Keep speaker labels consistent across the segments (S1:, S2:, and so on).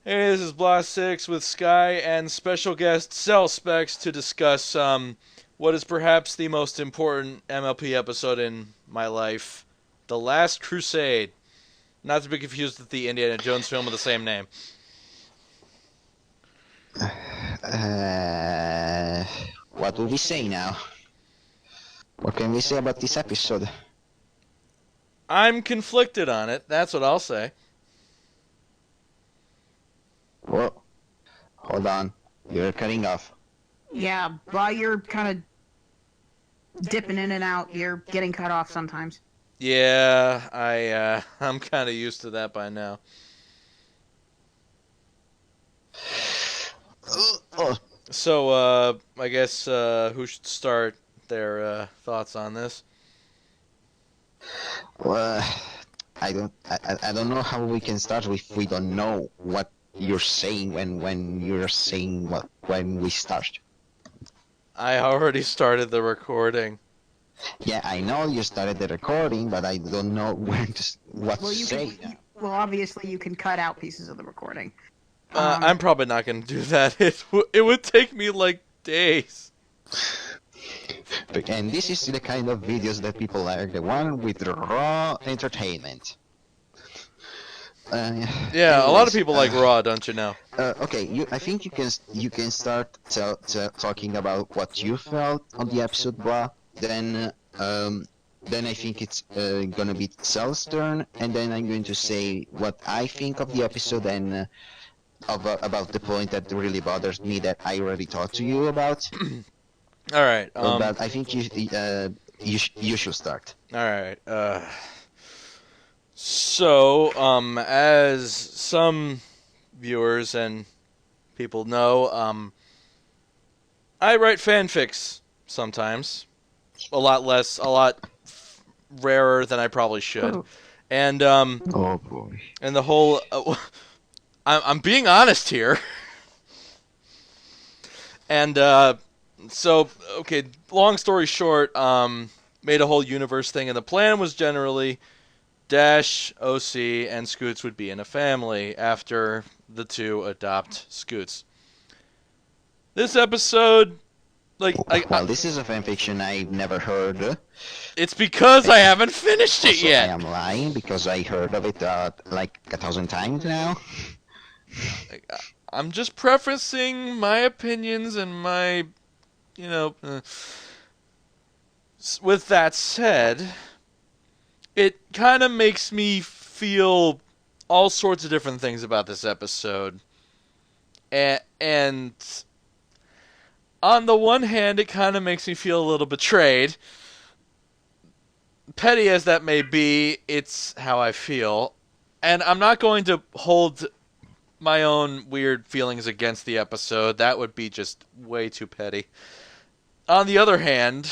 S1: Hey, this is Blast 6 with Sky and special guest Cellspex to discuss what is perhaps the most important MLP episode in my life, The Last Crusade. Not to be confused with the Indiana Jones film with the same name.
S2: Uh, what will we say now? What can we say about this episode?
S1: I'm conflicted on it, that's what I'll say.
S2: Whoa, hold on. You're cutting off.
S3: Yeah, while you're kind of dipping in and out, you're getting cut off sometimes.
S1: Yeah, I'm kind of used to that by now.
S2: Oh,
S1: So, I guess who should start their thoughts on this?
S2: well, I don't know how we can start if we don't know what you're saying when you're saying what when we start.
S1: I already started the recording.
S2: Yeah, I know you started the recording, but I don't know what
S3: Well,
S2: to
S3: you
S2: say.
S3: can. Well, obviously, you can cut out pieces of the recording.
S1: I'm probably not going to do that. It would take me like days.
S2: And this is the kind of videos that people like, the one with raw entertainment.
S1: Yeah, a lot of
S2: Anyways,
S1: people like Raw, don't you know?
S2: Okay, I think you can start talking about what you felt on the episode, blah. Then I think it's gonna be Cell's turn, and then I'm going to say what I think of the episode and about the point that really bothers me that I already talked to you about.
S1: All right.
S2: But I think you should start.
S1: All right. So, as some viewers and people know, I write fanfics sometimes. A lot rarer than I probably should.
S3: Oh.
S1: And
S2: Oh boy.
S1: and the whole, I'm being honest here. And so, okay, long story short, made a whole universe thing, and the plan was generally Dash, OC, and Scoots would be in a family after the two adopt Scoots. This episode,
S2: Well, this is a fanfiction I've never heard.
S1: it's because I haven't finished it
S2: Also, I
S1: yet.
S2: am lying because I heard of it like 1,000 times now.
S1: I'm just prefacing my opinions and my, with that said, it kind of makes me feel all sorts of different things about this episode. And on the one hand, it kind of makes me feel a little betrayed. Petty as that may be, it's how I feel. And I'm not going to hold my own weird feelings against the episode. That would be just way too petty. On the other hand,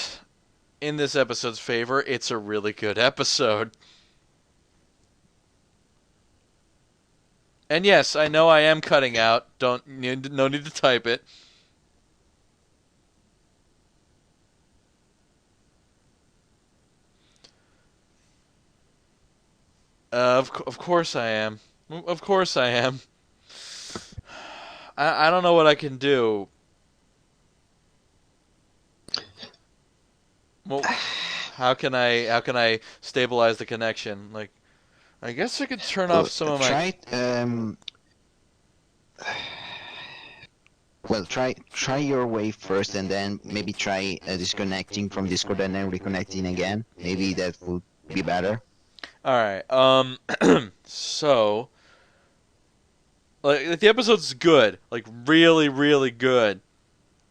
S1: in this episode's favor, it's a really good episode. And yes, I know I am cutting out. No need to type it. Of course I am. Of course I am. I don't know what I can do. Well, how can I stabilize the connection? Like, I guess I could turn off some of my.
S2: Try your way first, and then maybe try disconnecting from Discord and then reconnecting again. Maybe that would be better.
S1: All right. So, like the episode's good, like really, really good,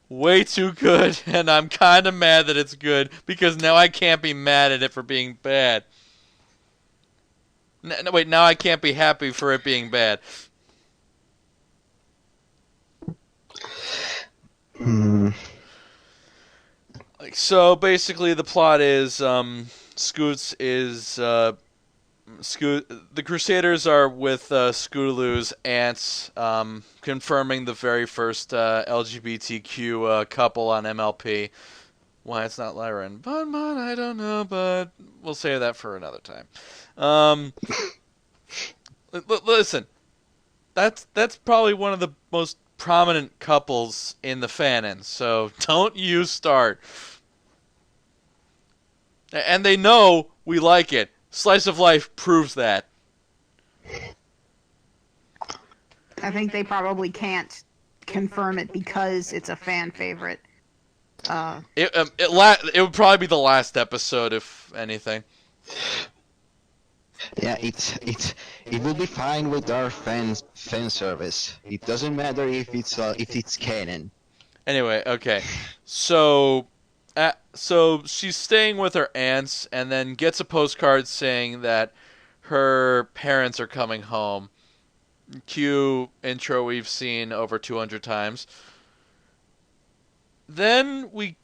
S1: way too good, and I'm kind of mad that it's good because now I can't be mad at it for being bad. No, wait, now I can't be happy for it being bad.
S2: Hmm.
S1: Like, so basically, the plot is Scoots is the Crusaders are with Scootaloo's aunts, confirming the very first LGBTQ couple on MLP. Why it's not Lyra and Bonbon, I don't know, but we'll save that for another time. Listen, that's probably one of the most prominent couples in the fanon. So don't you start. And they know we like it. Slice of Life proves that.
S3: I think they probably can't confirm it because it's a fan favorite.
S1: It would probably be the last episode, if anything.
S2: Yeah, it will be fine with our fan service. It doesn't matter if it's canon.
S1: Anyway, okay. So she's staying with her aunts, and then gets a postcard saying that her parents are coming home. Cue intro we've seen over 200 times. Then we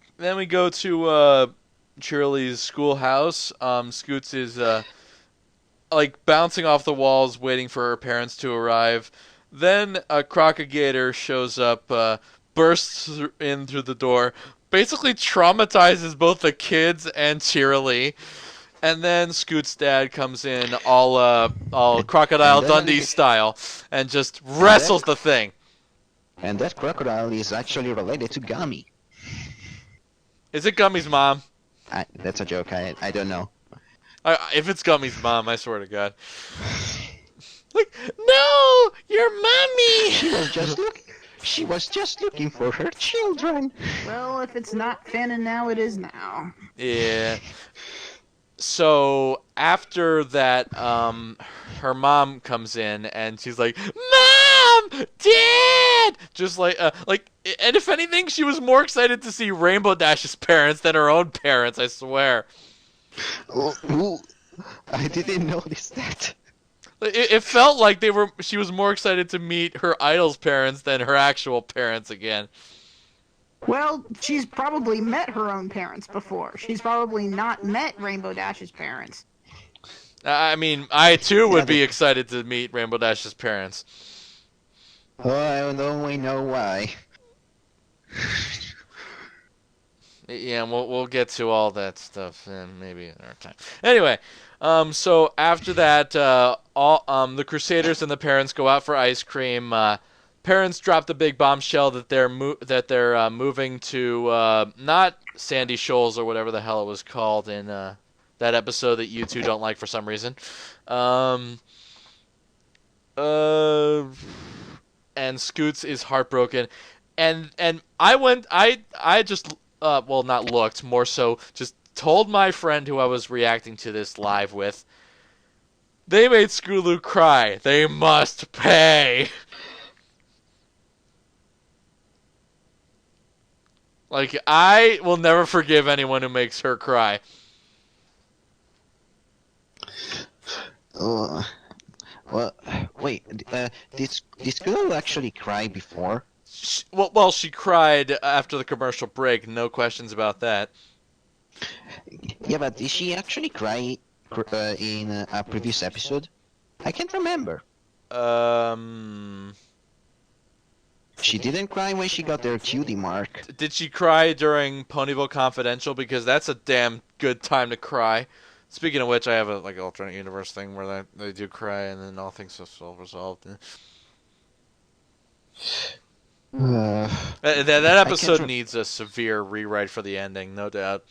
S1: go to Shirley's schoolhouse. Scoots is like bouncing off the walls, waiting for her parents to arrive. Then a crocagator shows up, bursts in through the door, basically traumatizes both the kids and Shirley. And then Scoot's dad comes in all Crocodile
S2: And
S1: Dundee style and just wrestles the thing.
S2: And that crocodile is actually related to Gummy.
S1: Is it Gummy's mom?
S2: That's a joke. I don't know.
S1: If it's Gummy's mom, I swear to God. Like, no, your mommy.
S2: She was just looking for her children.
S3: Well, if it's not fanon now, it is now.
S1: Yeah. So after that, her mom comes in and she's like, "Mom, Dad!" Just like, and if anything, she was more excited to see Rainbow Dash's parents than her own parents. I swear.
S2: Ooh, I didn't notice that.
S1: It felt like she was more excited to meet her idol's parents than her actual parents again.
S3: Well, she's probably met her own parents before. She's probably not met Rainbow Dash's parents.
S1: I mean, I too would be excited to meet Rainbow Dash's parents.
S2: Oh, I don't only know why.
S1: Yeah, we'll get to all that stuff maybe in our time. Anyway, so after that, the Crusaders and the parents go out for ice cream. Parents drop the big bombshell that they're moving to not Sandy Shoals or whatever the hell it was called in that episode that you two don't like for some reason. And Scoots is heartbroken, and I just well, not looked, more so just told my friend who I was reacting to this live with, they made Scootaloo cry. They must pay. Like, I will never forgive anyone who makes her cry.
S2: Well, wait. Did Scootaloo actually cry before?
S1: Well, she cried after the commercial break. No questions about that.
S2: Yeah, but did she actually cry in a previous episode? I can't remember. She didn't cry when she got their cutie mark.
S1: Did she cry during Ponyville Confidential? Because that's a damn good time to cry. Speaking of which, I have an alternate universe thing where they do cry and then all things are self-resolved. That episode needs a severe rewrite for the ending, no doubt.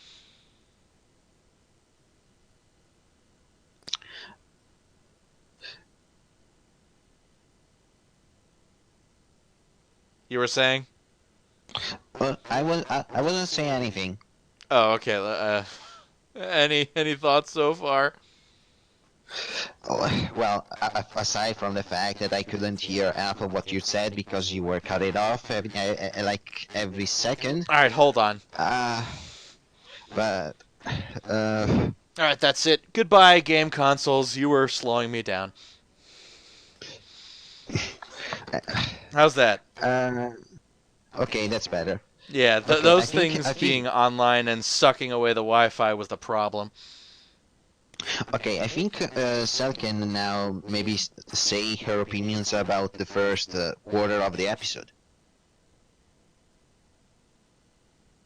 S1: You were saying?
S2: Well, I wasn't saying anything.
S1: Oh, okay. Any thoughts so far?
S2: Oh, well, aside from the fact that I couldn't hear half of what you said because you were cut it off every second.
S1: All right, hold on.
S2: But
S1: all right, that's it. Goodbye, game consoles. You were slowing me down. How's that?
S2: Okay, that's better.
S1: Yeah,
S2: Okay,
S1: those
S2: I think-
S1: things being online and sucking away the Wi-Fi was the problem.
S2: Okay, I think Cell can now maybe say her opinions about the first quarter of the episode.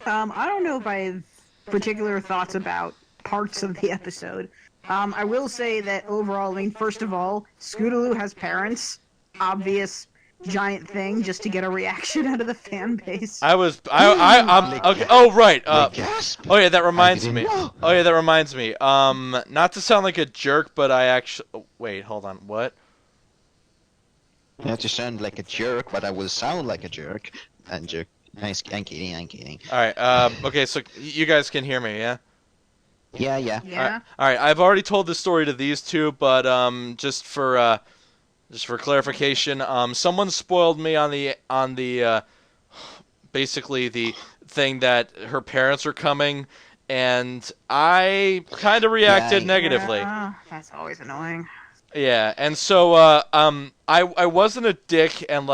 S3: I don't know if I have particular thoughts about parts of the episode. I will say that overall, I mean, first of all, Scootaloo has parents, obvious giant thing just to get a reaction out of the fan base.
S1: I'm okay. Oh right.
S2: Gasp!
S1: Oh yeah, that
S2: I
S1: reminds
S2: didn't
S1: me.
S2: know.
S1: Oh yeah, that reminds me. Not to sound like a jerk, but I actually. Oh, wait, hold on. What?
S2: Not to sound like a jerk, but I will sound like a jerk. And jerk. I'm kidding. I'm kidding.
S1: All right. Okay, so you guys can hear me, yeah?
S2: Yeah, yeah.
S3: Yeah.
S1: All right. I've already told this story to these two, but just for clarification, someone spoiled me on the basically the thing that her parents are coming, and I kind of reacted
S2: Yeah,
S1: negatively.
S3: Yeah, that's always annoying.
S1: Yeah, and so I wasn't a dick and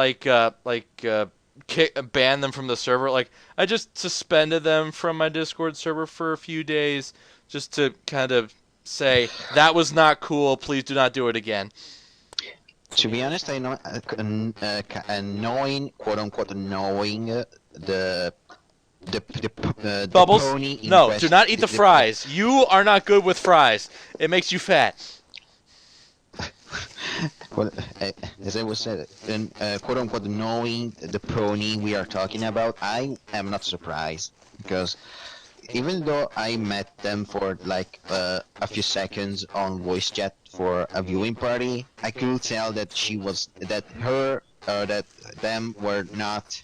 S1: ban them from the server. Like I just suspended them from my Discord server for a few days, just to kind of say that was not cool. Please do not do it again.
S2: To be honest, I know knowing, quote unquote, knowing the
S1: Bubbles,
S2: pony in
S1: no, do
S2: question-
S1: not eat the fries. You are not good with fries. It makes you fat.
S2: Well, as I was said, quote unquote, knowing the pony we are talking about, I am not surprised because even though I met them for like a few seconds on voice chat for a viewing party, I could tell that that them were not.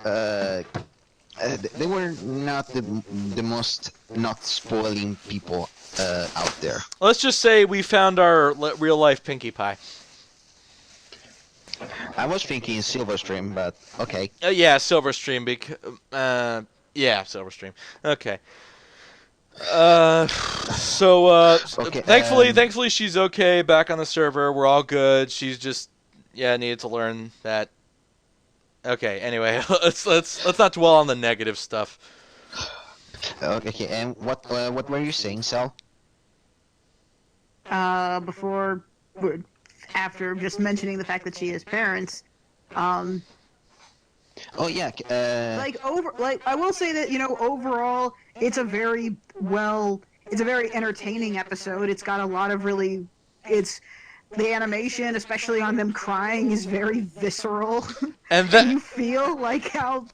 S2: They were not the most not spoiling people out there.
S1: Let's just say we found our real life Pinkie Pie.
S2: I was thinking Silverstream, but okay.
S1: Yeah, Silverstream. Yeah, Silverstream. Okay.
S2: Okay,
S1: Thankfully she's okay back on the server. We're all good. She's just needed to learn that. Okay. Anyway, let's not dwell on the negative stuff.
S2: Okay, and what were you saying, Sal?
S3: After just mentioning the fact that she has parents,
S2: Oh yeah,
S3: I will say that overall it's a very entertaining episode. It's got a lot of the animation, especially on them crying, is very visceral.
S1: And that
S3: You feel like how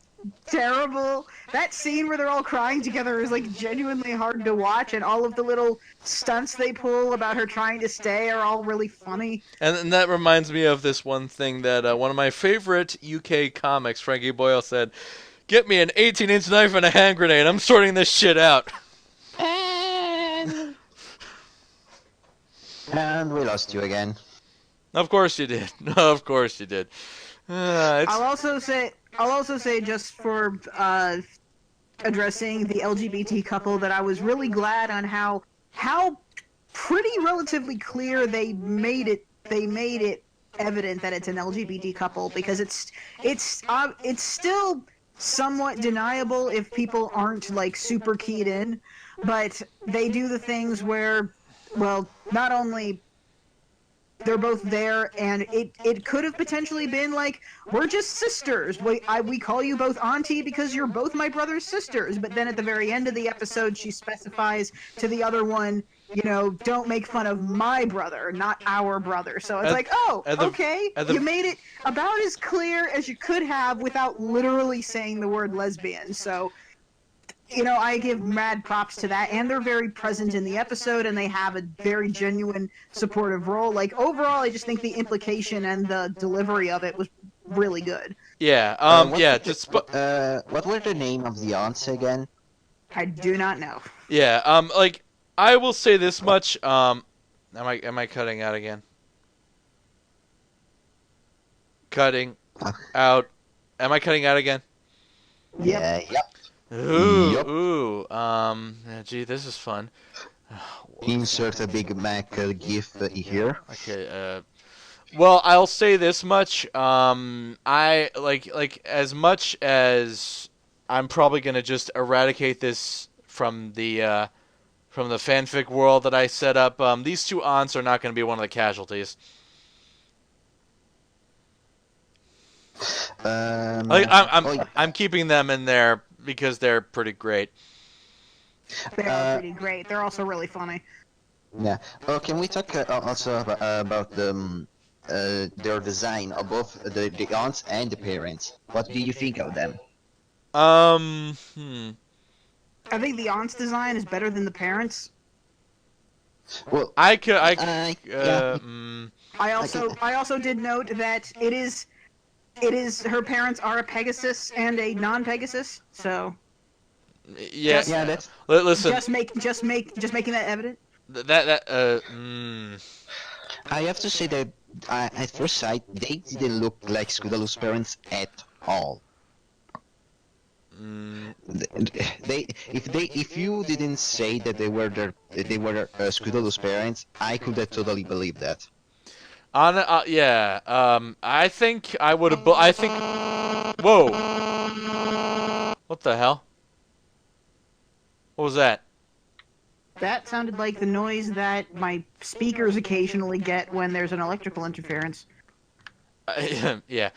S3: terrible that scene where they're all crying together is, like, genuinely hard to watch, and all of the little stunts they pull about her trying to stay are all really funny.
S1: and that reminds me of this one thing that one of my favorite UK comics, Frankie Boyle, said, "Get me an 18-inch knife and a hand grenade. I'm sorting this shit out."
S2: and we lost you again.
S1: Of course you did. Of course you did.
S3: I'll also say just for addressing the LGBT couple that I was really glad on how pretty relatively clear they made it evident that it's an LGBT couple, because it's still somewhat deniable if people aren't like super keyed in, but they do the things where, well, not only they're both there, and it could have potentially been like, we're just sisters. We call you both auntie because you're both my brother's sisters. But then at the very end of the episode, she specifies to the other one, don't make fun of my brother, not our brother. So it's okay. You made it about as clear as you could have without literally saying the word lesbian. So, I give mad props to that, and they're very present in the episode, and they have a very genuine supportive role. Like, overall, I just think the implication and the delivery of it was really good.
S1: Yeah.
S2: What were the name of the aunts again?
S3: I do not know.
S1: Yeah. Like, I will say this much. Am I cutting out again? Cutting out. Am I cutting out again?
S2: Yeah, yep.
S1: Ooh,
S2: Yep.
S1: ooh. Gee, this is fun.
S2: Insert a Big Mac GIF here.
S1: Okay. Well, I'll say this much. I like as much as I'm probably gonna just eradicate this from the fanfic world that I set up. These two aunts are not gonna be one of the casualties. Like I'm keeping them in there because they're pretty great.
S3: They are pretty great. They're also really funny.
S2: Yeah. Oh, can we talk also about their design of both the aunts and the parents. What do you think of them?
S1: Hmm.
S3: I think the aunt's design is better than the parents.
S2: Well,
S1: I could,
S2: yeah,
S3: I also did note that it is her parents are a Pegasus and a
S1: yeah.
S3: non-Pegasus, so
S2: yeah, that's.
S1: Listen,
S3: just making that evident.
S2: I have to say that at first sight, they didn't look like Scootaloo's parents at all. If you didn't say that they were Scootaloo's parents, I could have totally believed that.
S1: Yeah. I think I would have. I think. Whoa. What the hell? What was that?
S3: That sounded like the noise that my speakers occasionally get when there's an electrical interference.
S1: Yeah.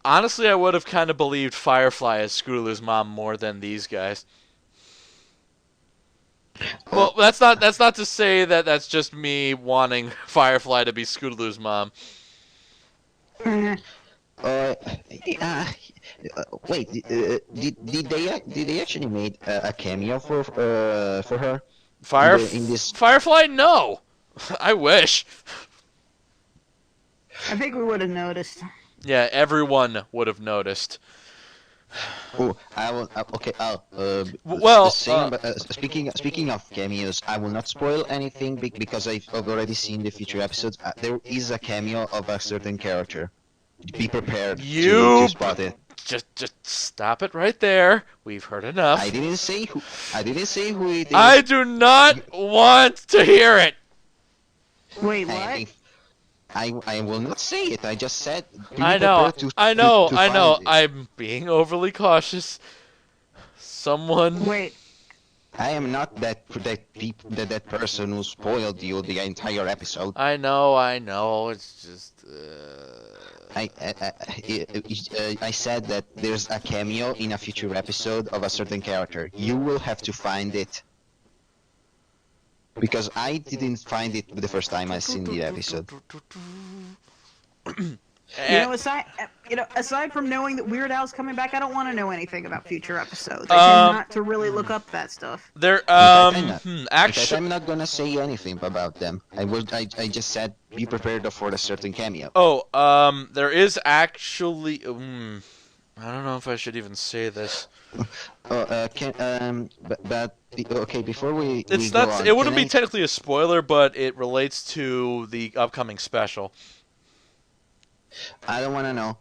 S1: Honestly, I would have kind of believed Firefly as Scootaloo's mom more than these guys. Well, that's not to say that that's just me wanting Firefly to be Scootaloo's mom.
S2: Uh, uh, Wait, did they actually made a cameo for her in this?
S1: Firefly? No. I wish.
S3: I think we would have noticed.
S1: Yeah, everyone would have noticed.
S2: Oh, I will. Okay.
S1: Well,
S2: Speaking of cameos, I will not spoil anything because I've already seen the future episodes. There is a cameo of a certain character. Be prepared to spot it.
S1: Just stop it right there. We've heard enough.
S2: I didn't say who. I didn't say who it is.
S1: I do not want to hear it.
S3: Wait, what?
S2: I will not say it. I just said.
S1: I know. I know.
S2: find it.
S1: I'm being overly cautious. Someone.
S3: Wait.
S2: I am not that person who spoiled you the entire episode.
S1: I know. It's just.
S2: I said that there's a cameo in a future episode of a certain character. You will have to find it. Because I didn't find it the first time I seen the episode.
S3: Aside from knowing that Weird Al's coming back, I don't want to know anything about future episodes. I tend not to really look up that stuff.
S1: Actually,
S2: I'm not gonna say anything about them. I just said be prepared for a certain cameo.
S1: There is actually. I don't know if I should even say this.
S2: Okay, before we
S1: It's
S2: go
S1: not.
S2: on,
S1: It wouldn't
S2: can
S1: be technically a spoiler, but it relates to the upcoming special.
S2: I don't want to know.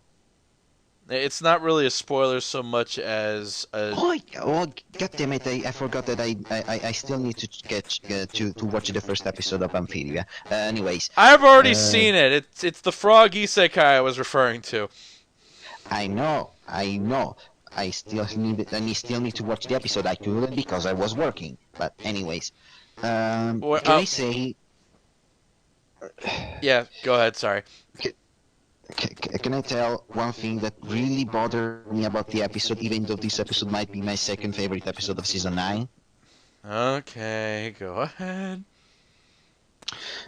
S1: It's not really a spoiler so much as a.
S2: Oh, God damn it! I forgot that I still need to to watch the first episode of Amphilia. Anyways,
S1: I've already seen it. It's the frog isekai I was referring to.
S2: I know. I still need to watch the episode. I couldn't because I was working. But anyways, can I say?
S1: Yeah, go ahead. Sorry.
S2: Can I tell one thing that really bothered me about the episode, even though this episode might be my second favorite episode of season 9?
S1: Okay, go ahead.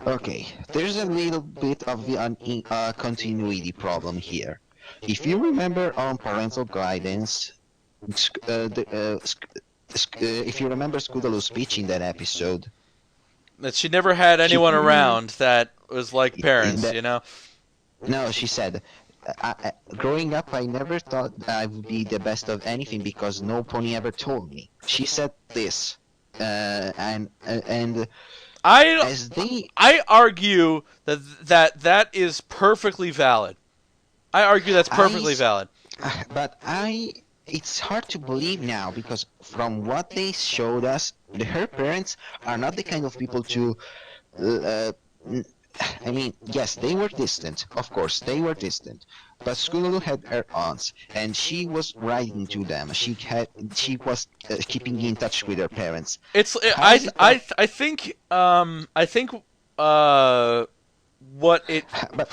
S2: Okay, there's a little bit of the continuity problem here. If you remember on parental guidance, if you remember Scootaloo's speech in that episode,
S1: That she never had anyone around that was like parents, you know?
S2: No, she said, growing up, I never thought I would be the best of anything because no pony ever told me. She said this, and
S1: I argue that is perfectly valid. I argue that's perfectly valid.
S2: But it's hard to believe now because from what they showed us, her parents are not the kind of people to. I mean, yes, they were distant. Of course, they were distant. But Scootaloo had her aunts, and she was writing to them. She was keeping in touch with her parents.
S1: I think what it.
S2: But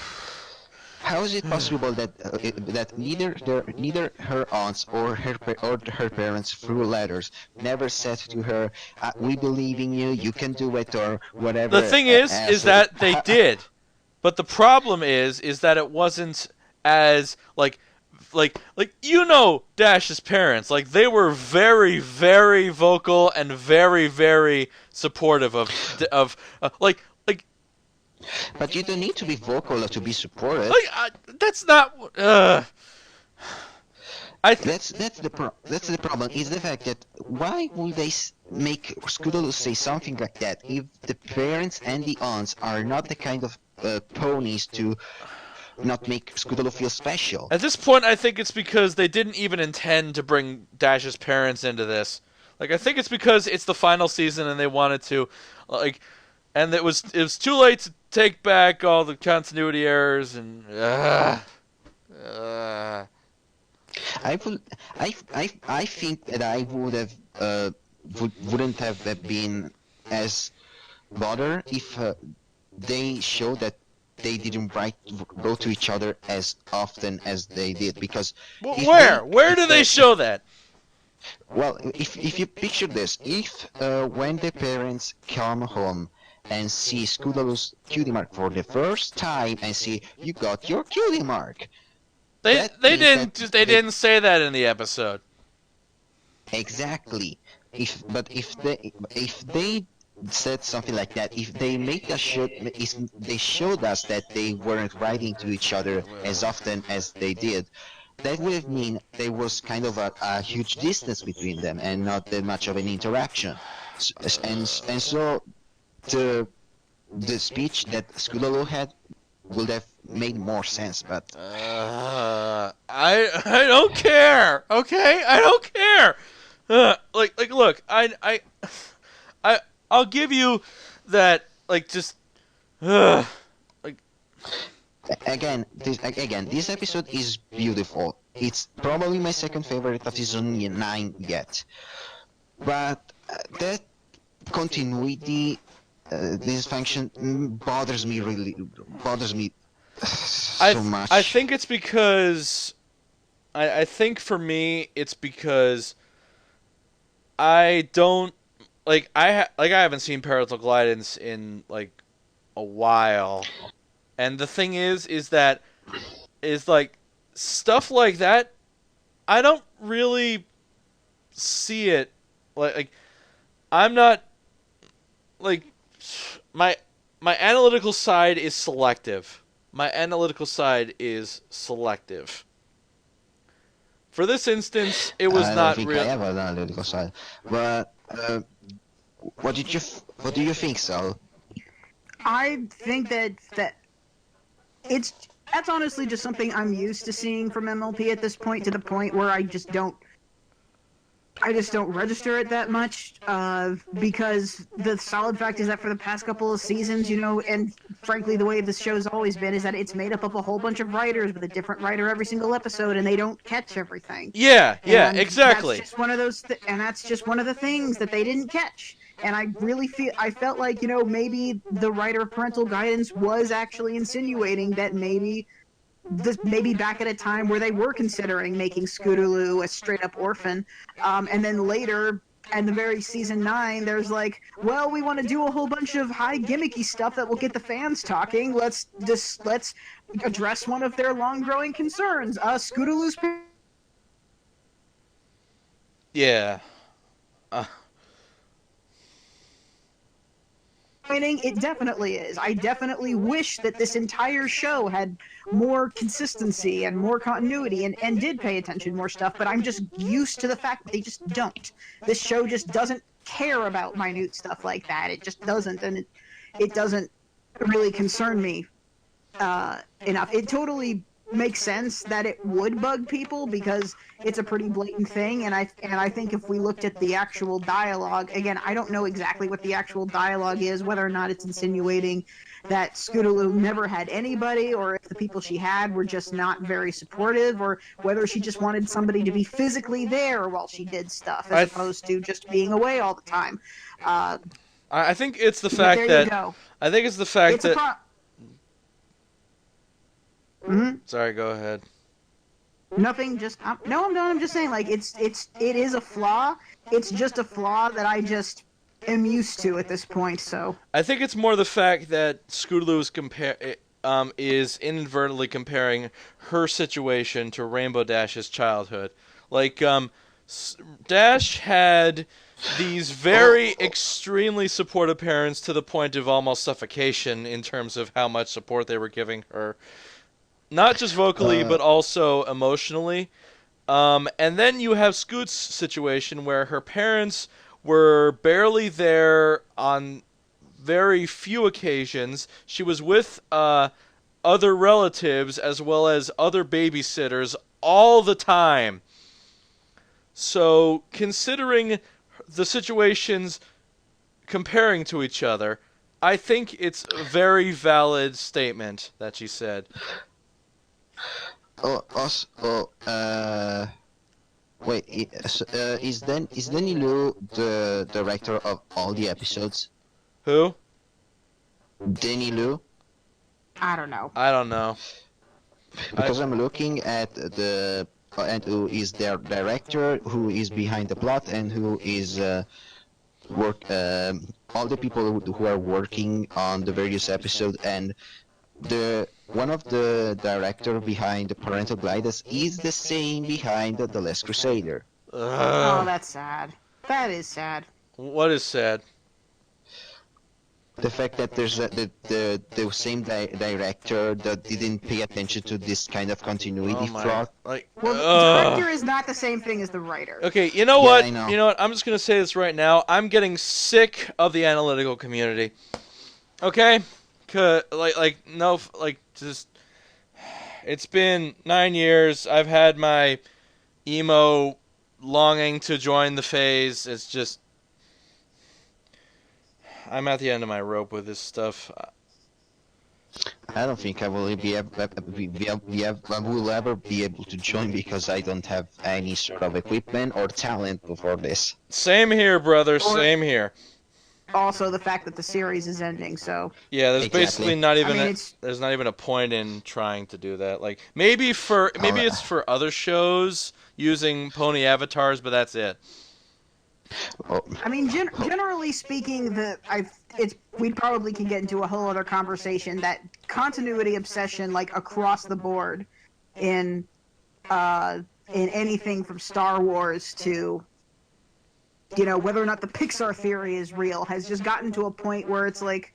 S2: how is it possible that neither her aunts or her parents through letters never said to her, "We believe in you. You can do it," or whatever.
S1: The thing is that they did. But the problem is that it wasn't as Dash's parents, like they were very very vocal and very very supportive of
S2: But you don't need to be vocal to be supported.
S1: that's not
S2: That's the problem. Is the fact that why would they make Scootaloo say something like that if the parents and the aunts are not the kind of ponies to not make Scootaloo feel special?
S1: At this point, I think it's because they didn't even intend to bring Dash's parents into this. Like, I think it's because it's the final season and they wanted to, and it was too late to take back all the continuity errors and.
S2: I think that I would have wouldn't have been as bothered if they showed that they didn't go to each other as often as they did, because
S1: Where do they show that?
S2: Well, if you picture this, if when the parents come home and see Scootaloo's cutie mark for the first time and see you got your cutie mark.
S1: They didn't say that in the episode.
S2: Exactly. If they said something like that, if they make us they showed us that they weren't writing to each other as often as they did, that would mean there was kind of a huge distance between them and not that much of an interaction. And so the speech that Scootaloo had would have made more sense, but
S1: I don't care. Okay, I don't care. Look, I'll give you that.
S2: Again, this episode is beautiful. It's probably my second favorite of season 9 yet. But that continuity, this function bothers me so much.
S1: I think it's because I think for me it's because I don't I haven't seen parental guidance in a while. And the thing is that stuff like that, I don't really see it. I'm not my analytical side is selective. My analytical side is selective. For this instance, it was not real.
S2: I have an analytical side, but what do you think, Sal?
S3: I think that that's honestly just something I'm used to seeing from MLP at this point, to the point where I just don't register it that much, because the solid fact is that for the past couple of seasons, and frankly the way this show's always been, is that it's made up of a whole bunch of writers with a different writer every single episode, and they don't catch everything.
S1: Yeah, exactly.
S3: That's just one of those, and that's just one of the things that they didn't catch. And I felt like, maybe the writer of parental guidance was actually insinuating that maybe back at a time where they were considering making Scootaloo a straight-up orphan, and then later, in the very season 9, there's we want to do a whole bunch of high gimmicky stuff that will get the fans talking. Let's address one of their long-growing concerns. Scootaloo's.
S1: Yeah.
S3: It definitely is. I definitely wish that this entire show had more consistency and more continuity and did pay attention more stuff, but I'm just used to the fact that they just don't. This show just doesn't care about minute stuff like that. It just doesn't, and it doesn't really concern me enough. It totally makes sense that it would bug people because it's a pretty blatant thing, and I think if we looked at the actual dialogue, again, I don't know exactly what the actual dialogue is, whether or not it's insinuating that Scootaloo never had anybody, or if the people she had were just not very supportive, or whether she just wanted somebody to be physically there while she did stuff, as opposed to just being away all the time.
S1: I think it's the fact that I think it's the fact that.
S3: Mm-hmm.
S1: Sorry, go ahead.
S3: Nothing. Just no. I'm done. I'm just saying, it is a flaw. It's just a flaw that I just am used to at this point. So
S1: I think it's more the fact that Scootaloo is is inadvertently comparing her situation to Rainbow Dash's childhood. Like, Dash had these very extremely supportive parents to the point of almost suffocation in terms of how much support they were giving her, not just vocally
S2: Uh,
S1: but also emotionally. And then you have Scoot's situation where her parents were barely there on very few occasions. She was with other relatives as well as other babysitters all the time. So, considering the situations comparing to each other, I think it's a very valid statement that she said.
S2: also, wait, is Danny Liu the director of all the episodes?
S1: Who?
S2: Danny Liu?
S3: I don't know.
S1: I don't know.
S2: Because I'm looking at the and who is their director, who is behind the plot, and who is all the people who are working on the various episodes, and the one of the director behind the Parental Guidance is the same behind the Last Crusader.
S3: Oh, that's sad. That is sad.
S1: What is sad?
S2: The fact that there's the same director that didn't pay attention to this kind of continuity
S1: Oh my!
S2: flaw.
S1: Like,
S3: Well, the
S1: ugh.
S3: director is not the same thing as the writer.
S1: Okay, you know
S2: Yeah,
S1: what?
S2: I know.
S1: You know what? I'm just gonna say this right now. I'm getting sick of the analytical community. Okay, just. It's been 9 years. I've had my emo longing to join the phase. It's just. I'm at the end of my rope with this stuff.
S2: I don't think I will I will ever be able to join because I don't have any sort of equipment or talent for this.
S1: Same here, brother. Same here.
S3: Also, the fact that the series is ending, so
S1: Yeah, there's
S2: Exactly.
S1: basically not even
S3: it's
S1: there's not even a point in trying to do that. Like maybe it's for other shows using pony avatars, but that's it.
S2: Oh,
S3: I mean, generally speaking, we probably can get into a whole other conversation that continuity obsession, like across the board, in anything from Star Wars to, whether or not the Pixar theory is real, has just gotten to a point where it's like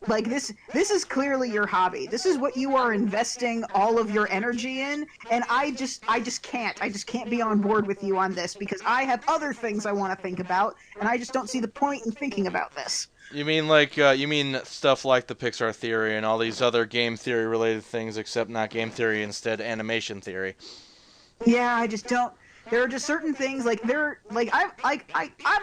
S3: this is clearly your hobby. This is what you are investing all of your energy in, and I just can't be on board with you on this because I have other things I want to think about, and I just don't see the point in thinking about this.
S1: You mean stuff like the Pixar theory and all these other game theory related things, except not game theory, instead animation theory.
S3: Yeah, I just don't. There are just certain things I've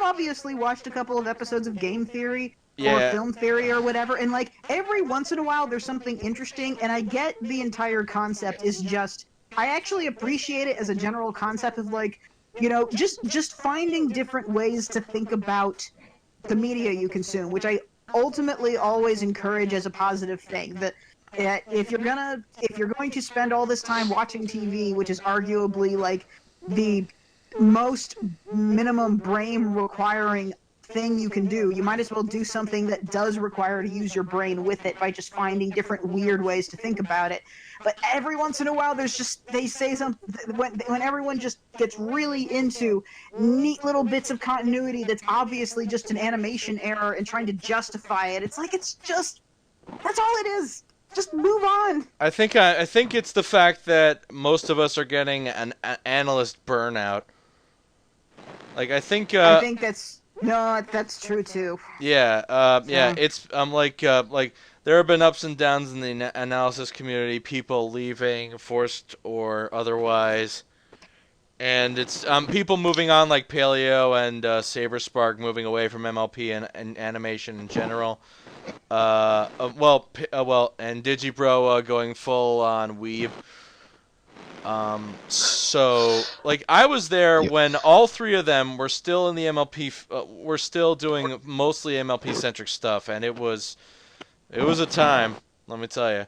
S3: obviously watched a couple of episodes of game theory.
S1: Yeah.
S3: Or film theory or whatever, and every once in a while there's something interesting, and I get the entire concept is just, I actually appreciate it as a general concept of just finding different ways to think about the media you consume, which I ultimately always encourage as a positive thing. That if you're going to spend all this time watching TV, which is arguably the most minimum brain requiring thing you can do, you might as well do something that does require to use your brain with it by just finding different weird ways to think about it. But every once in a while they say something when everyone just gets really into neat little bits of continuity that's obviously just an animation error and trying to justify it. It's just that's all it is. Just move on.
S1: I think it's the fact that most of us are getting an analyst burnout.
S3: I think that's true too.
S1: Yeah, it's there have been ups and downs in the analysis community, people leaving, forced or otherwise, and it's people moving on like Paleo and Saberspark moving away from MLP and animation in general. And Digibro going full on weeb. So I was there when all three of them were still in the MLP. Were still doing mostly MLP centric stuff, and it was a time. Let me tell you.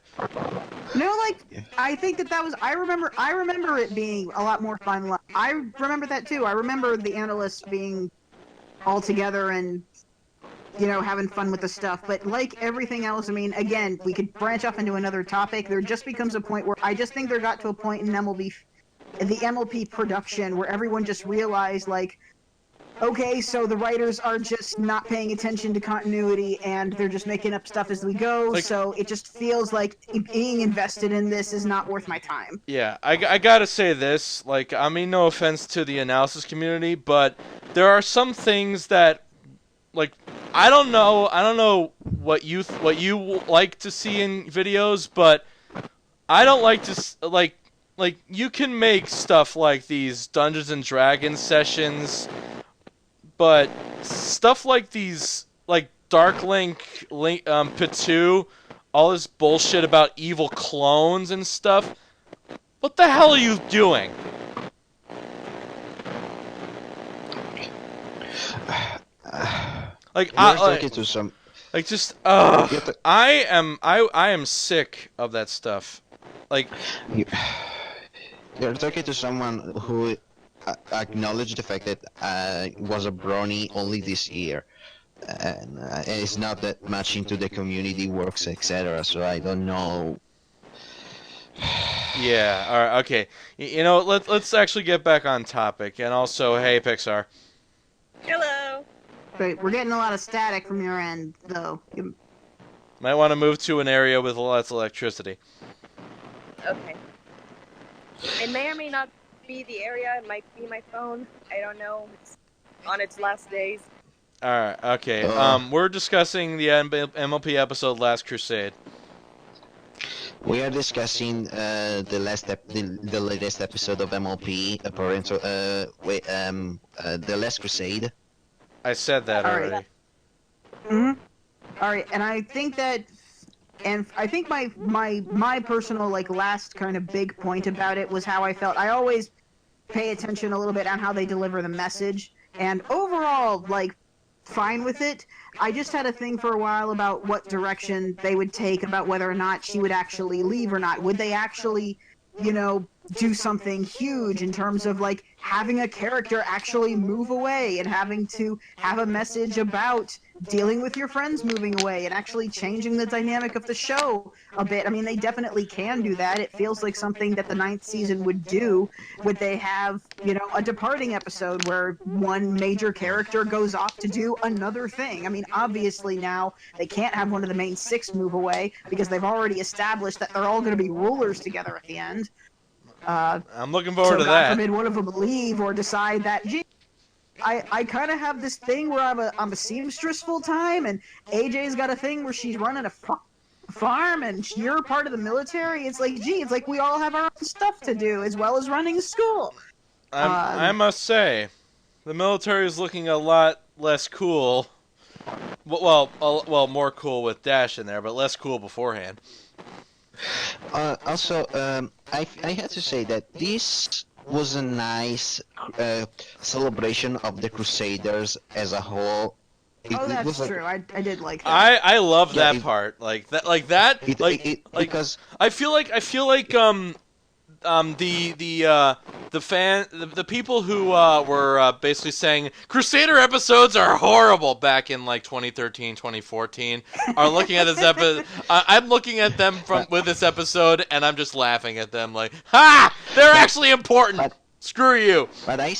S3: I think that was. I remember it being a lot more fun. I remember that too. I remember the analysts being all together and having fun with the stuff. But like everything else, I mean, again, we could branch off into another topic. There just becomes a point where I just think there got to a point in the MLP production where everyone just realized, like, okay, so the writers are just not paying attention to continuity and they're just making up stuff as we go, so it just feels like being invested in this is not worth my time.
S1: Yeah, I gotta say this, like, I mean, no offense to the analysis community, but there are some things that, like, I don't know what you like to see in videos, but I don't like to, like, you can make stuff like these Dungeons and Dragons sessions, but stuff like these, like Dark Link, Pitu, all this bullshit about evil clones and stuff. What the hell are you doing? Like, I am sick of that stuff. Like,
S2: you're talking to someone who acknowledged the fact that was a brony only this year, and is not that much into the community works, etc. So I don't know.
S1: Yeah. All right. Okay. Let's actually get back on topic, and also, hey, Pixar.
S4: Hello.
S3: Great, we're getting a lot of static from your end, though.
S1: Might want to move to an area with lots of electricity.
S4: Okay. It may or may not be the area. It might be my phone. I don't know. It's on its last days.
S1: All right. Okay. We're discussing the MLP episode Last Crusade.
S2: We are discussing the latest episode of MLP, the Last Crusade.
S1: I said that already.
S3: All right, and I think that, and I think my personal, like, last kind of big point about it was how I felt. I always pay attention a little bit on how they deliver the message, and overall, like, fine with it. I just had a thing for a while about what direction they would take, about whether or not she would actually leave or not. Would they actually, do something huge in terms of, like, having a character actually move away and having to have a message about dealing with your friends moving away and actually changing the dynamic of the show a bit. I mean, they definitely can do that. It feels like something that the 9th season would do. Would they have, a departing episode where one major character goes off to do another thing? I mean, obviously now they can't have one of the main 6 move away because they've already established that they're all going to be rulers together at the end.
S1: I'm looking forward to
S3: God
S1: that.
S3: forbid one of them leave or decide that, gee, I kind of have this thing where I'm a seamstress full time, and AJ's got a thing where she's running a farm, and you're part of the military. It's like, gee, it's like we all have our own stuff to do as well as running school.
S1: I must say, the military is looking a lot less cool. Well, more cool with Dash in there, but less cool beforehand.
S2: Also, I had to say that this was a nice celebration of the Crusaders as a whole.
S3: That's true. I did like that.
S1: I love that part. Because I feel like the people who were basically saying Crusader episodes are horrible back in like 2013, 2014 are looking at this episode. I'm looking at them with this episode, and I'm just laughing at them like, ha! They're actually important. Screw you.
S2: But I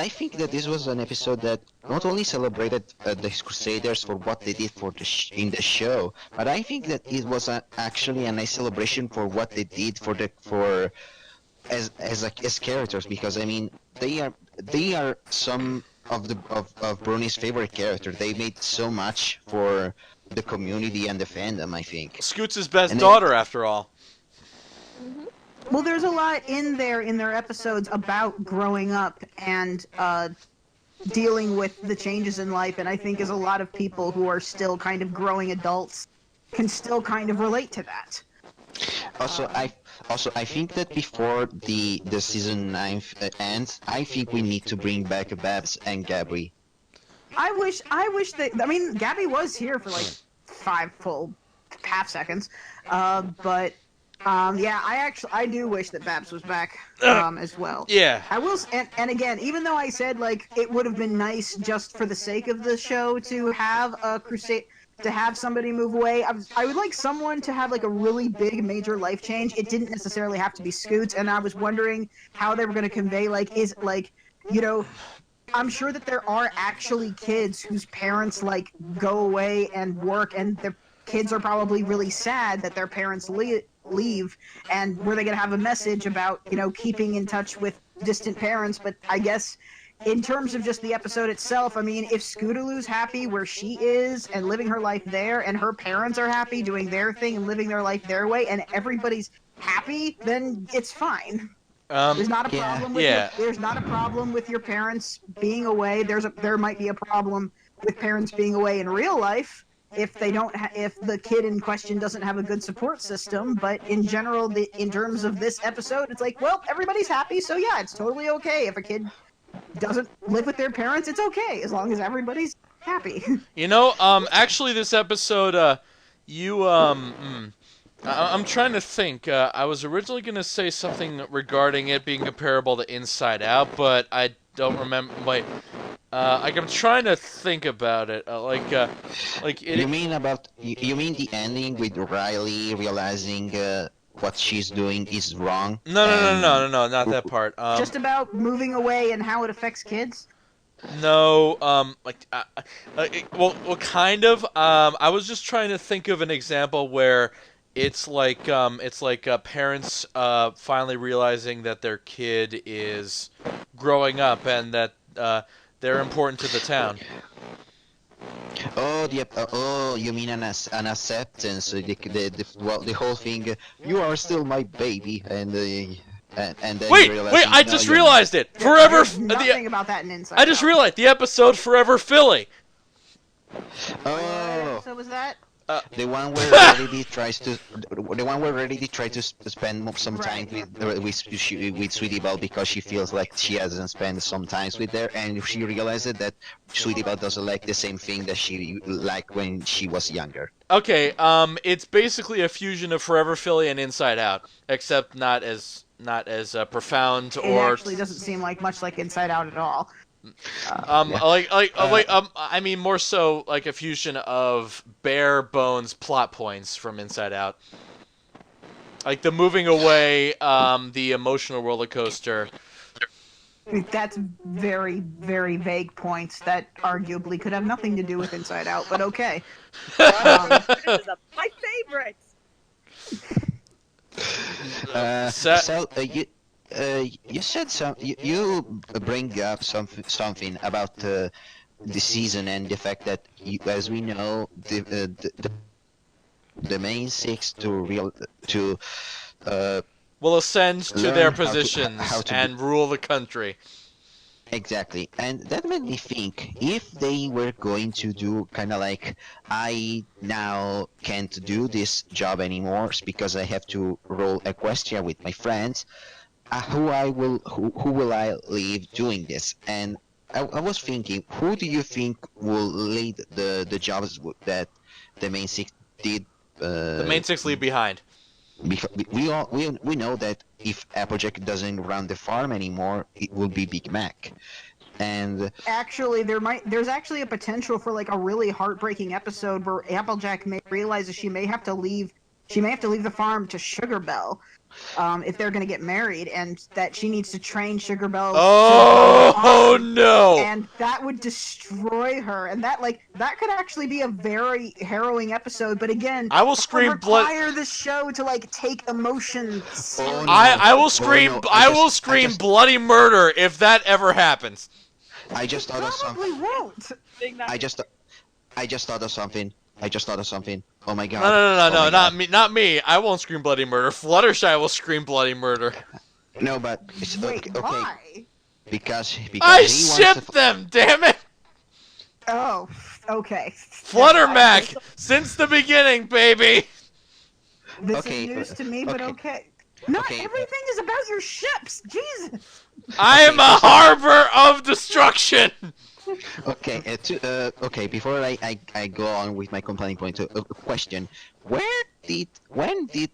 S2: think that this was an episode that not only celebrated the Crusaders for what they did in the show, but I think that it was actually a nice celebration for what they did as characters, because I mean they are some of Brony's favorite characters. They made so much for the community and the fandom, I think.
S1: Scoots' best daughter, after all.
S3: Well, there's a lot in their episodes about growing up and dealing with the changes in life, and I think as a lot of people who are still kind of growing adults can still kind of relate to that.
S2: Also, I think that before the season 9 ends, I think we need to bring back Babs and Gabby.
S3: I wish that. I mean, Gabby was here for like 5 full half seconds, but Yeah, I do wish that Babs was back as well.
S1: Yeah.
S3: I will, and again, even though I said like it would have been nice just for the sake of the show to have a crusade, to have somebody move away. I would like someone to have like a really big major life change. It didn't necessarily have to be Scoots, and I was wondering how they were going to convey like is like, you know, I'm sure that there are actually kids whose parents like go away and work, and their kids are probably really sad that their parents leave, and were they going to have a message about, you know, keeping in touch with distant parents. But I guess in terms of just the episode itself, I mean, if Scootaloo's happy where she is and living her life there, and her parents are happy doing their thing and living their life their way, and everybody's happy, then it's fine. There's not a problem with there's not a problem with your parents being away. There might be a problem with parents being away in real life if they don't if the kid in question doesn't have a good support system. But in general, in terms of this episode, it's like, well, everybody's happy, so yeah, it's totally okay if a kid doesn't live with their parents. It's okay as long as everybody's happy.
S1: You know, actually, this episode, I'm trying to think. I was originally going to say something regarding it being comparable to Inside Out, but I don't remember. Like I'm trying to think about it.
S2: You mean the ending with Riley realizing what she's doing is wrong?
S1: No, not that part.
S3: Just about moving away and how it affects kids.
S1: No, well, kind of. I was just trying to think of an example where it's like parents finally realizing that their kid is growing up and that they're important to the town.
S2: Oh, you mean an acceptance? The whole thing. You are still my baby, and then
S1: Wait,
S2: you realize,
S1: wait! I
S2: no,
S1: just
S2: you're
S1: realized it. Forever.
S3: There's nothing about that in Inside
S1: I just
S3: Out.
S1: realized the episode "Forever Philly."
S2: not.
S3: What
S2: Oh,
S3: episode was that?
S2: the one where Reddy tries to spend some time with Sweetie Belle because she feels like she hasn't spent some time with her, and she realizes that Sweetie Belle doesn't like the same thing that she liked when she was younger.
S1: Okay, it's basically a fusion of Forever Philly and Inside Out, except not as profound
S3: It
S1: or.
S3: actually doesn't seem like much like Inside Out at all.
S1: I mean, more so like a fusion of bare bones plot points from Inside Out, like the moving away, the emotional roller coaster.
S3: That's very, very vague points that arguably could have nothing to do with Inside Out, but okay.
S4: Criticism. My favorite.
S2: You said you bring up something about the season and the fact that as we know the main six
S1: Will ascend to
S2: learn
S1: their
S2: how to-
S1: positions
S2: how to
S1: and rule the country.
S2: exactly, and that made me think if they were going to do kind of like, I now can't do this job anymore because I have to roll Equestria with my friends. Who will I leave doing this? And I was thinking, who do you think will lead the jobs that the main six did?
S1: The main six leave behind.
S2: Because we know that if Applejack doesn't run the farm anymore, it will be Big Mac, and
S3: Actually, there's actually a potential for like a really heartbreaking episode where Applejack may realize that she may have to leave the farm to Sugar Belle, if they're gonna get married, and that she needs to train Sugar Belle.
S1: Oh no!
S3: And that would destroy her, and that could actually be a very harrowing episode. But again,
S1: I will
S3: that
S1: scream
S3: would
S1: blood.
S3: require the show to like take emotion.
S2: Oh, no.
S1: I will scream.
S2: Oh, no.
S1: I will scream bloody murder if that ever happens.
S2: I just thought of
S3: Probably
S2: something.
S3: won't.
S4: Big Mac.
S2: I just thought of something. Oh my god.
S1: No,
S2: Oh my
S1: not
S2: God.
S1: me. Not me. I won't scream bloody murder. Fluttershy will scream bloody murder.
S2: No, but it's
S3: Wait,
S2: okay.
S3: why?
S2: Because
S1: I
S2: he wants
S1: ship
S2: to.
S1: them. Damn it!
S3: Oh, okay.
S1: Fluttermac since the beginning, baby.
S3: This
S2: Okay,
S3: is news to me, but
S2: okay.
S3: okay. Not
S2: Okay,
S3: everything is about your ships. Jesus.
S1: I am a harbor of destruction.
S2: Okay, okay. Before I go on with my complaining point, a question: when did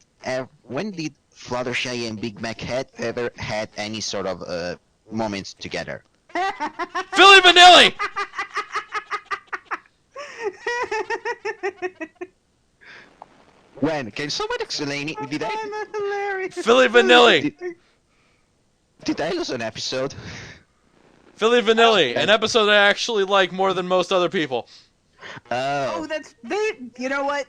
S2: when did Fluttershy and Big Mac ever had any sort of moments together?
S1: Philly Vanilli!
S2: When? Can someone explain it? Did I
S3: That's hilarious.
S1: Philly Vanilli!
S2: did I lose an episode?
S1: Philly Vanilli, an episode I actually like more than most other people.
S3: Oh, you know what?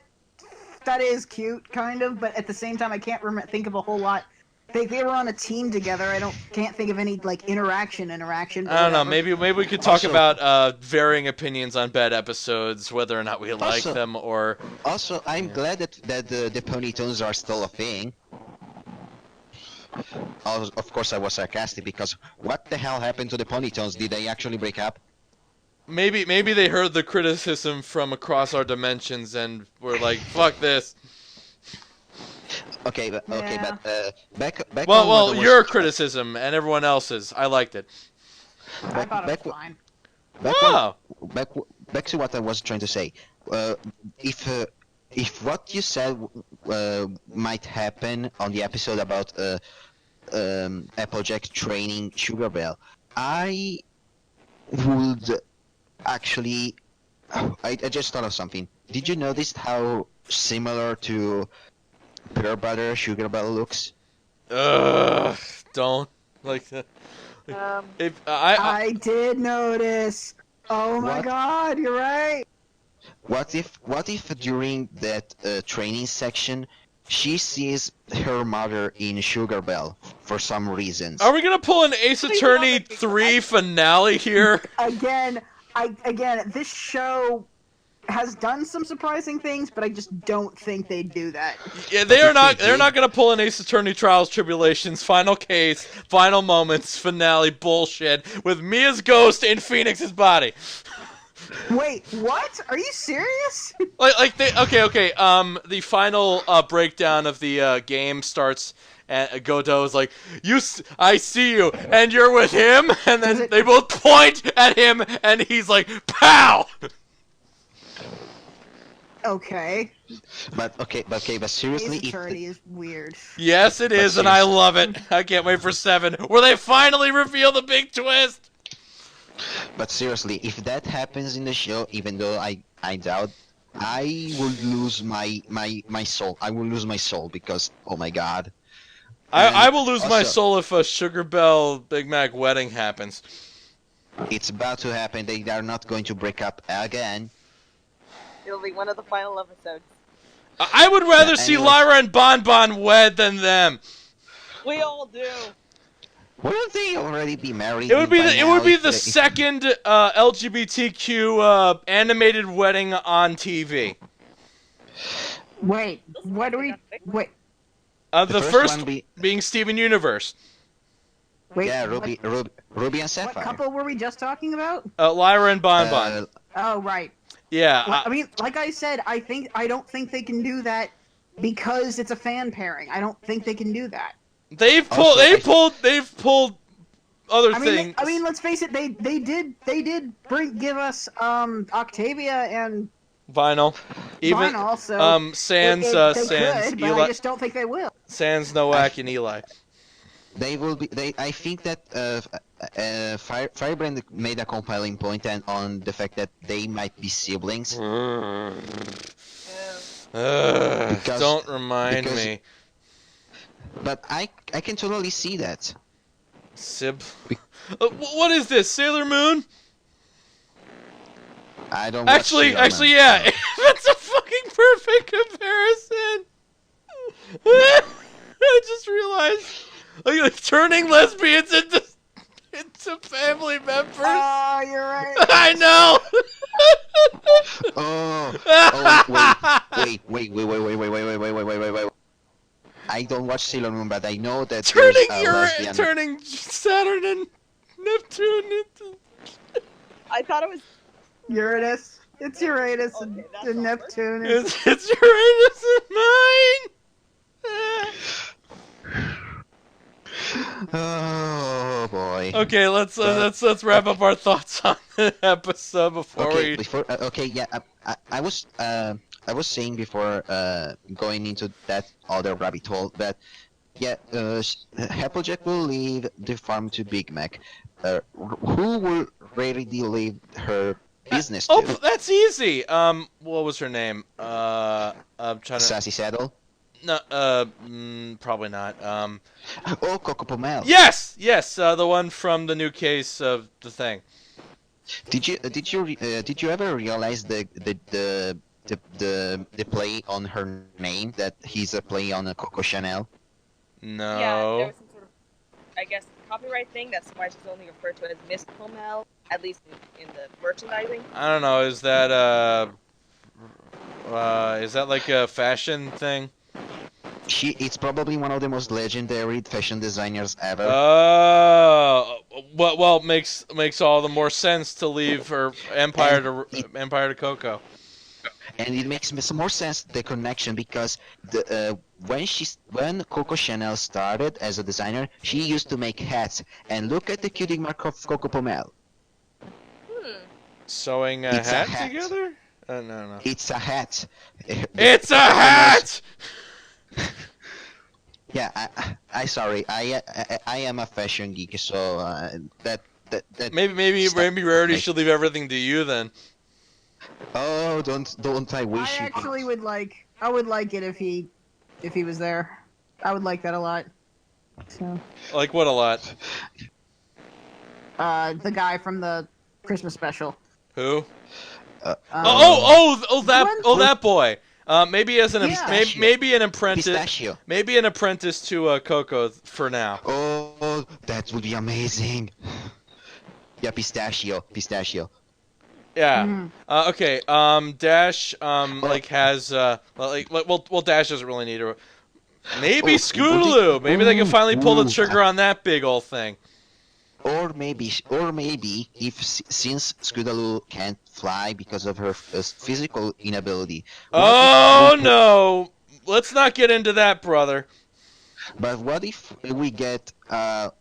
S3: That is cute, kind of, but at the same time, I can't think of a whole lot. They were on a team together. Can't think of any like interaction. But
S1: I don't know.
S3: whatever.
S1: Maybe we could talk
S2: Also-
S1: about varying opinions on bad episodes, whether or not we like
S2: Also-
S1: them, or
S2: Also, I'm glad that the Ponytoons are still a thing. Of course, I was sarcastic because what the hell happened to the Ponytoons? Did they actually break up?
S1: maybe they heard the criticism from across our dimensions and were like, "Fuck this."
S2: Okay, but
S3: Yeah.
S2: back on
S1: Well,
S2: what was-
S1: your criticism and everyone else's. I liked it.
S3: I thought it
S2: back-
S3: was fine.
S2: back
S1: Oh,
S2: back to what I was trying to say. If what you said might happen on the episode about Applejack training Sugar Bell, I would actually. I just thought of something. Did you notice how similar to Peanut Butter Sugar Bell looks?
S1: don't like that.
S4: Um,
S1: If
S3: I did notice. Oh my
S2: What?
S3: God, you're right.
S2: What if during that training section she sees her mother in Sugar Bell for some reasons?
S1: Are we gonna pull an Ace
S4: Please
S1: Attorney
S4: don't make me
S1: 3 finale here?
S3: Again, this show has done some surprising things, but I just don't think they'd do that.
S1: Yeah, they're not
S2: They did.
S1: gonna pull an Ace Attorney Trials Tribulations final case, final moments finale bullshit with Mia's ghost in Phoenix's body.
S3: Wait, what? Are you serious?
S1: Like they okay. The final breakdown of the game starts. And Godot's like, I see you, and you're with him, and then they both point at him, and he's like, pow!
S3: Okay.
S2: But seriously,
S3: Ace Attorney is weird.
S1: Yes, it is, and I love it. I can't wait for 7, where they finally reveal the big twist.
S2: but seriously, if that happens in the show, even though I doubt, I will lose my soul. I will lose my soul because oh my god.
S1: I will lose my
S2: also-
S1: soul if a Sugar Bell Big Mac wedding happens.
S2: It's about to happen. They are not going to break up again.
S4: it'll be one of the final episodes.
S1: I would rather
S2: Yeah,
S1: see
S2: anyways.
S1: Lyra and Bon Bon wed than them.
S4: We all do.
S2: Wouldn't they already be married?
S1: It would be
S2: by
S1: the
S2: now if they-
S1: second LGBTQ animated wedding on TV.
S3: Wait, what do we? Wait,
S1: The first
S2: one be
S1: being Steven Universe.
S3: wait.
S2: yeah,
S3: what-
S2: Ruby and
S3: What
S2: Sapphire.
S3: couple were we just talking about?
S1: Lyra and Bon Bon.
S3: Oh, right.
S1: Yeah.
S3: Well, I mean, like I said, I don't think they can do that because it's a fan pairing. I don't think they can do that.
S1: They've
S2: Also,
S1: pulled other
S3: I
S1: things.
S3: mean, let's face it. They did give us Octavia and
S1: Vinyl. Even
S3: Vinyl. So
S1: Sans
S3: they
S1: Sans
S3: could, but
S1: Eli,
S3: I just don't think they will.
S1: Sans Nowak and Eli.
S2: They will be. I think that Firebrand made a compelling point and on the fact that they might be siblings.
S4: Yeah.
S2: Because-
S1: Don't remind
S2: because-
S1: me.
S2: But I can totally see that.
S1: Sib. What is this? Sailor Moon?
S2: I don't. watch Sailor
S1: Actually,
S2: Moon.
S1: yeah. That's a fucking perfect comparison. I just realized, like turning lesbians into family members.
S3: Oh, you're right.
S1: I know.
S2: Wait. I don't watch Sailor Moon, but I know that
S1: turning
S2: there's a lesbian.
S1: turning Saturn and Neptune into.
S4: I thought it was.
S3: Uranus. It's Uranus and,
S4: Okay, that's
S3: and
S4: all.
S3: Neptune.
S1: It's Uranus and mine.
S2: Oh. Oh boy.
S1: Okay, let's wrap up our thoughts on the episode before
S2: Okay,
S1: we.
S2: before okay, yeah, I was saying before going into that other rabbit hole that yeah, Applejack will leave the farm to Big Mac. Who will really leave her business
S1: Oh,
S2: to?
S1: that's easy. What was her name? I'm trying to.
S2: Sassy Saddle.
S1: No, probably not.
S2: Oh, Coco Pomel.
S1: Yes, the one from the new case of the thing.
S2: Did you ever realize the play on her name that he's a play on a Coco Chanel?
S1: No.
S4: Yeah, there was some sort of, I guess, copyright thing. That's why she's only referred to as Miss Pomel, at least in the merchandising.
S1: I don't know. Is that like a fashion thing?
S2: It's probably one of the most legendary fashion designers ever.
S1: Well, makes all the more sense to leave her empire to Coco.
S2: And it makes some more sense the connection because when Coco Chanel started as a designer, she used to make hats. And look at the cutie mark of Coco Pomel.
S1: Sewing
S2: It's a
S1: hat
S2: hat.
S1: together? No.
S2: It's a hat.
S1: It's a hat.
S2: Yeah, I am a fashion geek, so that
S1: Maybe Rarity should leave everything to you then.
S2: Oh, don't I wish
S3: I
S2: you could.
S3: actually would like. I would like it if he was there. I would like that a lot. So,
S1: Like what a lot.
S3: the guy from the Christmas special.
S1: Who?
S2: Uh,
S1: That boy. Maybe as an
S3: Yeah.
S1: maybe an apprentice.
S2: Pistachio.
S1: Maybe an apprentice to Coco for now.
S2: Oh, that would be amazing. Yeah, pistachio.
S1: Yeah.
S3: Mhm.
S1: Okay. Dash like has well Dash doesn't really need her. Maybe
S2: Oh,
S1: Scootaloo. Maybe they can finally pull the
S2: ooh.
S1: trigger on that big old thing.
S2: Or maybe if since Scootaloo can't fly because of her physical inability.
S1: Oh no! Let's not get into that, brother.
S2: But what if we get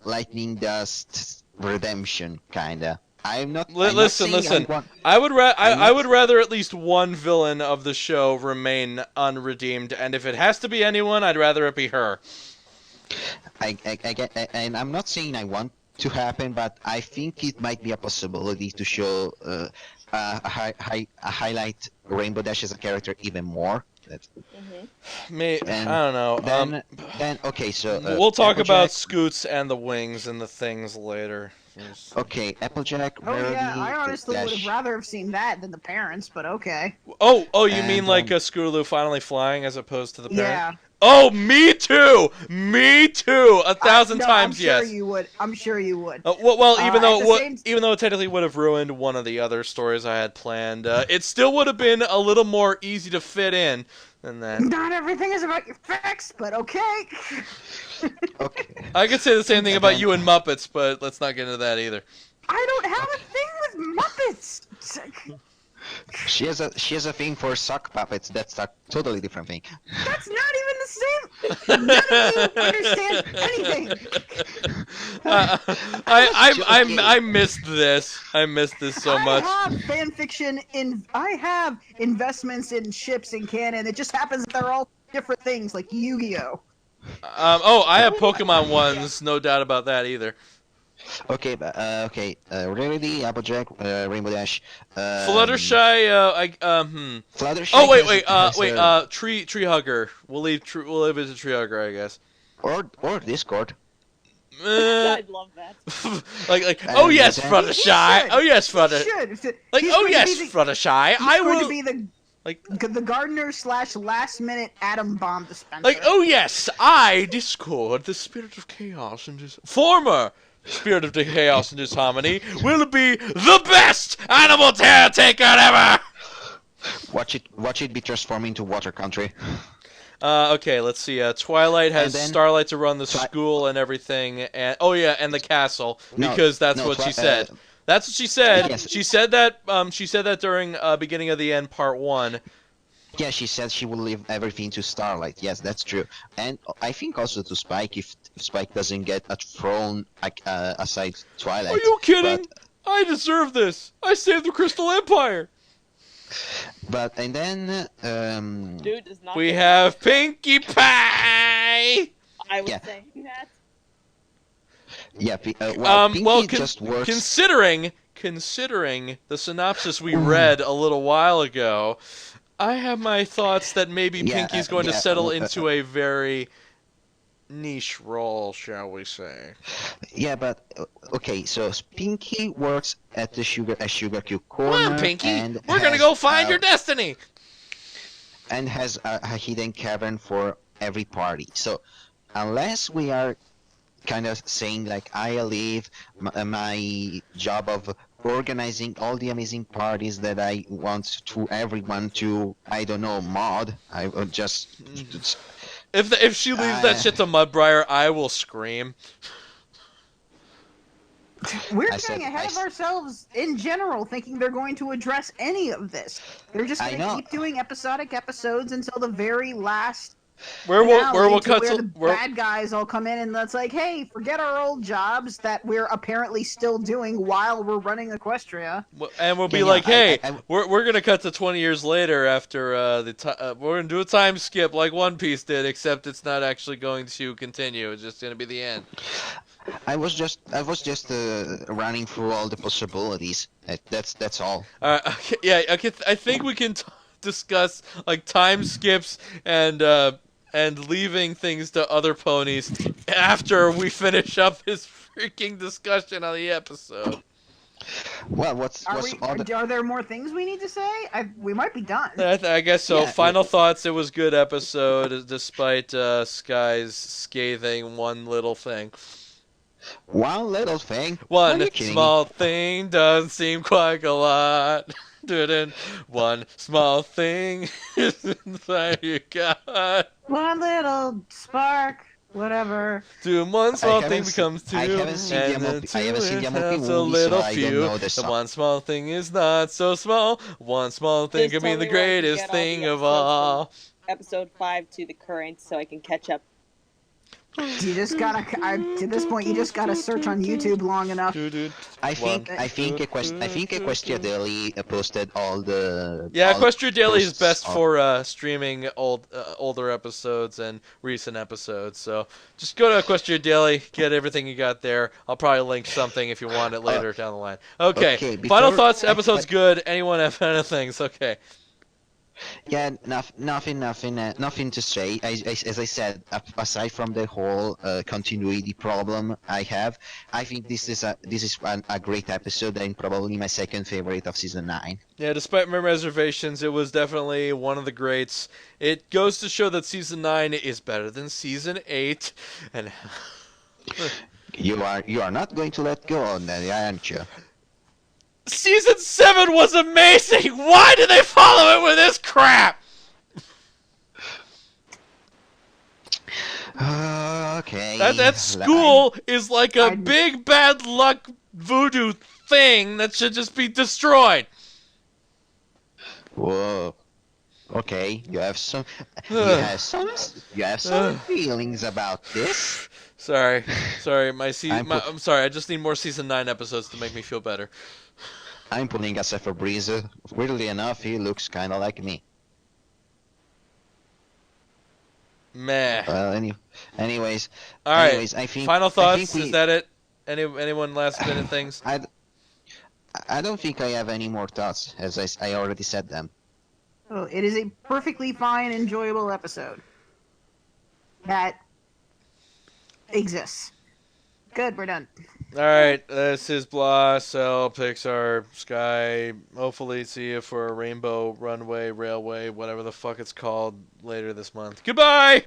S2: Lightning Dust redemption kinda? I'm not. I'm not
S1: Listen.
S2: saying I want-
S1: I would rather at least one villain of the show remain unredeemed, and if it has to be anyone, I'd rather it be her.
S2: I get, and I'm not saying I want to happen, but I think it might be a possibility to show a highlight Rainbow Dash as a character even more.
S1: I
S2: And
S1: don't know.
S2: Then okay, so
S1: We'll talk about
S2: Applejack-
S1: Scoots and the wings and the things later.
S2: Okay, Applejack.
S3: Oh yeah,
S2: Rarity,
S3: I honestly would
S2: Dash.
S3: have rather have seen that than the parents, but okay.
S1: Oh, you
S2: And,
S1: mean like a Scootaloo finally flying as opposed to the parent?
S3: Yeah.
S1: Oh, me too! Me too! 1,000
S3: No,
S1: times
S3: I'm
S1: yes.
S3: Sure you would. I'm sure you would.
S1: Well, even though
S3: at
S1: it
S3: the
S1: would,
S3: same-
S1: even though it technically would have ruined one of the other stories I had planned, it still would have been a little more easy to fit in than that.
S3: Not everything is about your facts, but okay.
S2: Okay.
S1: I could say the same thing about
S2: then-
S1: you and Muppets, but let's not get into that either.
S3: I don't have a thing with Muppets.
S2: She has a thing for sock puppets. That's a totally different thing.
S3: That's not even the same. None of you understand anything.
S1: I missed this. I missed this so much.
S3: I have fan fiction I have investments in ships in canon. It just happens that they're all different things, like Yu-Gi-Oh.
S1: I have Pokemon ones, no doubt about that either.
S2: Okay, Rarity, Applejack, Rainbow Dash,
S1: Fluttershy,
S2: Fluttershy.
S1: Oh wait,
S2: has a-
S1: tree hugger. We'll leave it as a tree hugger, I guess.
S2: or Discord.
S4: I'd love that.
S1: Oh yes,
S2: then-
S1: Fluttershy. Oh yes, Flutter.
S3: Should.
S1: Like,
S3: He's
S1: oh
S3: going to
S1: yes,
S3: be the-
S1: Fluttershy.
S3: He's
S1: I
S3: going
S1: will.
S3: to be the gardener / last minute atom bomb dispenser.
S1: Like, oh yes, I, Discord, the spirit of chaos and former spirit of chaos and disharmony, will be the best animal terror taker ever.
S2: Watch it be transformed into Water Country.
S1: Okay, let's see. Twilight has
S2: And then-
S1: Starlight to run the school and everything, and and the castle
S2: No,
S1: because that's
S2: no,
S1: what she
S2: Twi-
S1: said. That's what she said.
S2: Yes.
S1: She said that. She said that during beginning of the end part 1.
S2: Yeah, she said she will leave everything to Starlight. Yes, that's true. And I think also to Spike if Spike doesn't get a throne like aside
S1: Are
S2: Twilight.
S1: you
S2: But
S1: kidding? I deserve this. I saved the Crystal Empire.
S2: and then
S4: Dude does not.
S1: We
S4: get
S1: have
S4: that.
S1: Pinkie Pie.
S4: I was
S2: Yeah.
S4: saying that.
S2: yeah, well, Pinkie
S1: Well,
S2: just works.
S1: considering the synopsis we read a little while ago, I have my thoughts that maybe
S2: Yeah,
S1: Pinkie's going to
S2: yeah,
S1: settle into a very niche role, shall we say?
S2: yeah, but okay. So Pinkie works at the Sugar Cube
S1: Come
S2: corner,
S1: on, Pinkie.
S2: and
S1: We're gonna
S2: has,
S1: go find your destiny.
S2: and has a hidden cavern for every party. So unless we are kind of saying like I leave my job of organizing all the amazing parties that I want to everyone to, I don't know, mod. I would just
S1: If she leaves that shit to Mudbriar, I will scream.
S3: We're
S2: I said-
S3: getting ahead
S2: I
S3: of
S2: s-
S3: ourselves in general, thinking they're going to address any of this. They're just
S2: I
S3: going to
S2: know.
S3: keep doing episodic episodes until the very last
S1: Where
S3: finale
S1: we'll
S3: to
S1: cut
S3: where
S1: to
S3: the bad guys all come in and that's like, hey, forget our old jobs that we're apparently still doing while we're running Equestria.
S1: and we'll be
S2: Yeah,
S1: like,
S2: no,
S1: hey,
S2: I-
S1: we're gonna cut to 20 years later after we're gonna do a time skip like One Piece did, except it's not actually going to continue. It's just gonna be the end.
S2: I was just running through all the possibilities. That's all.
S1: Okay, yeah, okay. I think we can discuss like time skips and leaving things to other ponies after we finish up this freaking discussion on the episode.
S2: Well, what's
S3: Are
S2: all the
S3: there more things we need to say? We might be done.
S1: I guess so.
S2: Yeah,
S1: Final thoughts. It was a good episode, despite Sky's scathing one little thing.
S2: one little thing?
S1: One
S2: Are you kidding
S1: small
S2: me?
S1: thing doesn't seem quite a lot. Didn't one small thing is inside your gut.
S3: One little spark, whatever.
S1: To one small thing
S2: haven't se-
S1: becomes two,
S2: I haven't seen the
S1: and
S2: MLP
S1: then
S2: I haven't
S1: two
S2: seen the
S1: it
S2: MLP
S1: has a
S2: movie,
S1: little
S2: so I don't
S1: few.
S2: know this
S1: The
S2: song.
S1: one small thing is not so small. One small thing
S4: Please
S1: could be
S4: tell
S1: the
S4: me where I can
S1: greatest
S4: get all
S1: thing
S4: the
S1: of
S4: episodes
S1: all.
S4: Episode 5 to the current so I can catch up.
S3: You just gotta. To this point, you just gotta search on YouTube long enough.
S2: I think Equestria Daily posted all the
S1: Yeah,
S2: all
S1: Equestria Daily is
S2: posts
S1: best
S2: of-
S1: for streaming older episodes and recent episodes. So just go to Equestria Daily, get everything you got there. I'll probably link something if you want it later down the line. Okay,
S2: okay,
S1: final
S2: before-
S1: thoughts. Episode's good. Anyone have anything? Okay.
S2: Yeah, nothing to say. As I said, aside from the whole continuity problem I have, I think this is a great episode and probably my second favorite of season 9.
S1: Yeah, despite my reservations, it was definitely one of the greats. It goes to show that season 9 is better than season 8, and
S2: You are not going to let go on that, aren't you?
S1: season 7 was amazing. Why did they follow it with this crap?
S2: Okay.
S1: That school is like a
S3: I-
S1: big bad luck voodoo thing that should just be destroyed.
S2: Whoa. Okay, you have some
S1: Ugh.
S2: feelings about this.
S1: Sorry, my
S2: I'm
S1: I'm sorry. I just need more season 9 episodes to make me feel better.
S2: I'm putting a for Breezer. Weirdly enough, he looks kind of like me.
S1: Meh.
S2: Well, anyways,
S1: All right.
S2: anyways, I think
S1: Final
S2: I
S1: thoughts.
S2: think
S1: Is that it? Anyone last minute things?
S2: I don't think I have any more thoughts, as I already said them.
S3: Oh, it is a perfectly fine, enjoyable episode that exists. Good, we're done.
S1: All right. This is Blah, Cell, Pixar, Sky. Hopefully, see you for a Rainbow Runway Railway, whatever the fuck it's called, later this month. Goodbye.